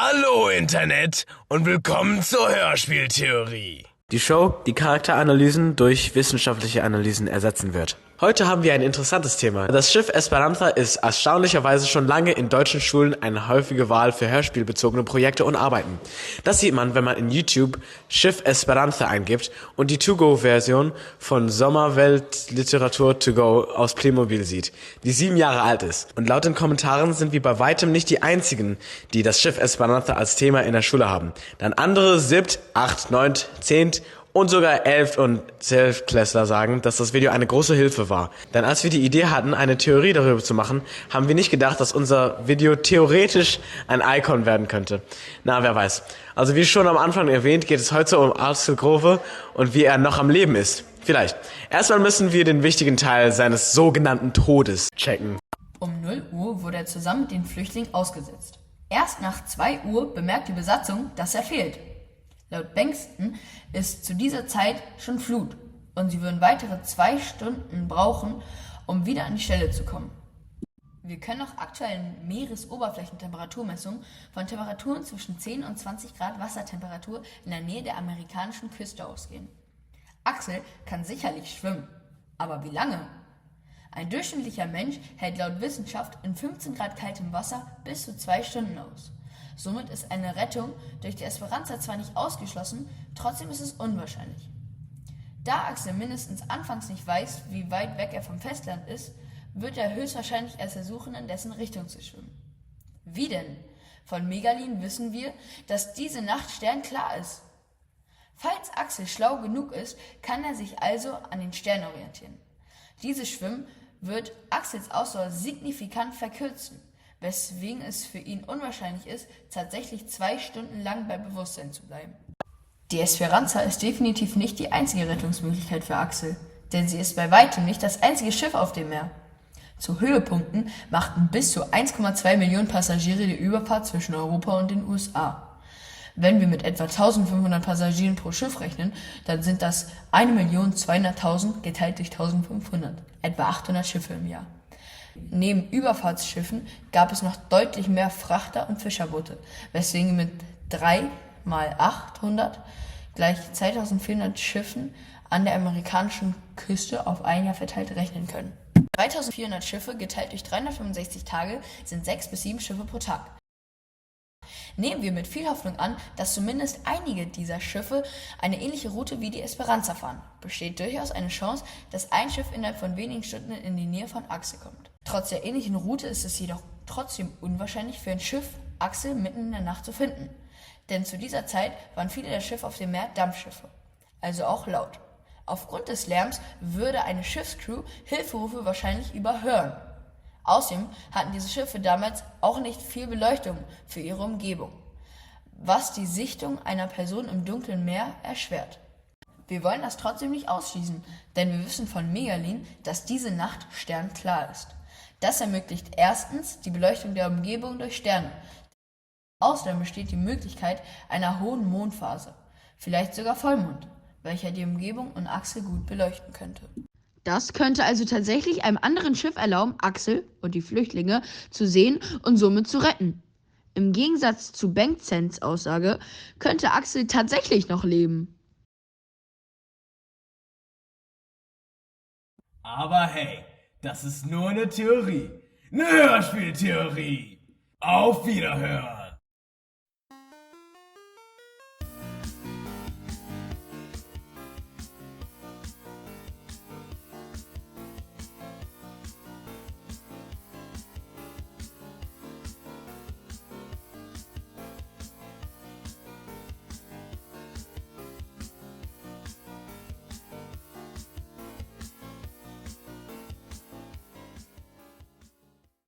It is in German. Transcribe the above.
Hallo Internet und willkommen zur Hörspieltheorie. Die Show, die Charakteranalysen durch wissenschaftliche Analysen ersetzen wird. Heute haben wir ein interessantes Thema. Das Schiff Esperanza ist erstaunlicherweise schon lange in deutschen Schulen eine häufige Wahl für hörspielbezogene Projekte und Arbeiten. Das sieht man, wenn man in YouTube Schiff Esperanza eingibt und die To-Go-Version von Sommerwelt-Literatur To-Go aus Playmobil sieht, die 7 Jahre alt ist. Und laut den Kommentaren sind wir bei weitem nicht die einzigen, die das Schiff Esperanza als Thema in der Schule haben. Dann andere 7., 8., 9., 10. und sogar 11. und 12. Klässler sagen, dass das Video eine große Hilfe war. Denn als wir die Idee hatten, eine Theorie darüber zu machen, haben wir nicht gedacht, dass unser Video theoretisch ein Icon werden könnte. Na, wer weiß. Also wie schon am Anfang erwähnt, geht es heute um Axel Grove und wie er noch am Leben ist. Vielleicht. Erstmal müssen wir den wichtigen Teil seines sogenannten Todes checken. Um 0 Uhr wurde er zusammen mit den Flüchtlingen ausgesetzt. Erst nach 2 Uhr bemerkt die Besatzung, dass er fehlt. Laut Bengtson ist zu dieser Zeit schon Flut und sie würden weitere 2 Stunden brauchen, um wieder an die Stelle zu kommen. Wir können nach aktuellen Meeresoberflächentemperaturmessungen von Temperaturen zwischen 10 und 20 Grad Wassertemperatur in der Nähe der amerikanischen Küste ausgehen. Axel kann sicherlich schwimmen, aber wie lange? Ein durchschnittlicher Mensch hält laut Wissenschaft in 15 Grad kaltem Wasser bis zu 2 Stunden aus. Somit ist eine Rettung durch die Esperanza zwar nicht ausgeschlossen, trotzdem ist es unwahrscheinlich. Da Axel mindestens anfangs nicht weiß, wie weit weg er vom Festland ist, wird er höchstwahrscheinlich erst versuchen, in dessen Richtung zu schwimmen. Wie denn? Von Megalin wissen wir, dass diese Nacht sternklar ist. Falls Axel schlau genug ist, kann er sich also an den Sternen orientieren. Dieses Schwimmen wird Axels Ausdauer signifikant verkürzen, weswegen es für ihn unwahrscheinlich ist, tatsächlich 2 Stunden lang bei Bewusstsein zu bleiben. Die Esperanza ist definitiv nicht die einzige Rettungsmöglichkeit für Axel, denn sie ist bei weitem nicht das einzige Schiff auf dem Meer. Zu Höhepunkten machten bis zu 1,2 Millionen Passagiere die Überfahrt zwischen Europa und den USA. Wenn wir mit etwa 1500 Passagieren pro Schiff rechnen, dann sind das 1.200.000 geteilt durch 1500, etwa 800 Schiffe im Jahr. Neben Überfahrtsschiffen gab es noch deutlich mehr Frachter- und Fischerboote, weswegen wir mit 3 mal 800 gleich 2400 Schiffen an der amerikanischen Küste auf ein Jahr verteilt rechnen können. 3400 Schiffe geteilt durch 365 Tage sind 6 bis 7 Schiffe pro Tag. Nehmen wir mit viel Hoffnung an, dass zumindest einige dieser Schiffe eine ähnliche Route wie die Esperanza fahren, besteht durchaus eine Chance, dass ein Schiff innerhalb von wenigen Stunden in die Nähe von Axel kommt. Trotz der ähnlichen Route ist es jedoch trotzdem unwahrscheinlich für ein Schiff, Axel mitten in der Nacht zu finden. Denn zu dieser Zeit waren viele der Schiffe auf dem Meer Dampfschiffe, also auch laut. Aufgrund des Lärms würde eine Schiffscrew Hilferufe wahrscheinlich überhören. Außerdem hatten diese Schiffe damals auch nicht viel Beleuchtung für ihre Umgebung, was die Sichtung einer Person im dunklen Meer erschwert. Wir wollen das trotzdem nicht ausschließen, denn wir wissen von Megalin, dass diese Nacht sternklar ist. Das ermöglicht erstens die Beleuchtung der Umgebung durch Sterne. Außerdem besteht die Möglichkeit einer hohen Mondphase, vielleicht sogar Vollmond, welcher die Umgebung und Axel gut beleuchten könnte. Das könnte also tatsächlich einem anderen Schiff erlauben, Axel und die Flüchtlinge zu sehen und somit zu retten. Im Gegensatz zu Bengtsons Aussage könnte Axel tatsächlich noch leben. Aber hey, das ist nur eine Theorie. Eine Hörspieltheorie. Auf Wiederhören.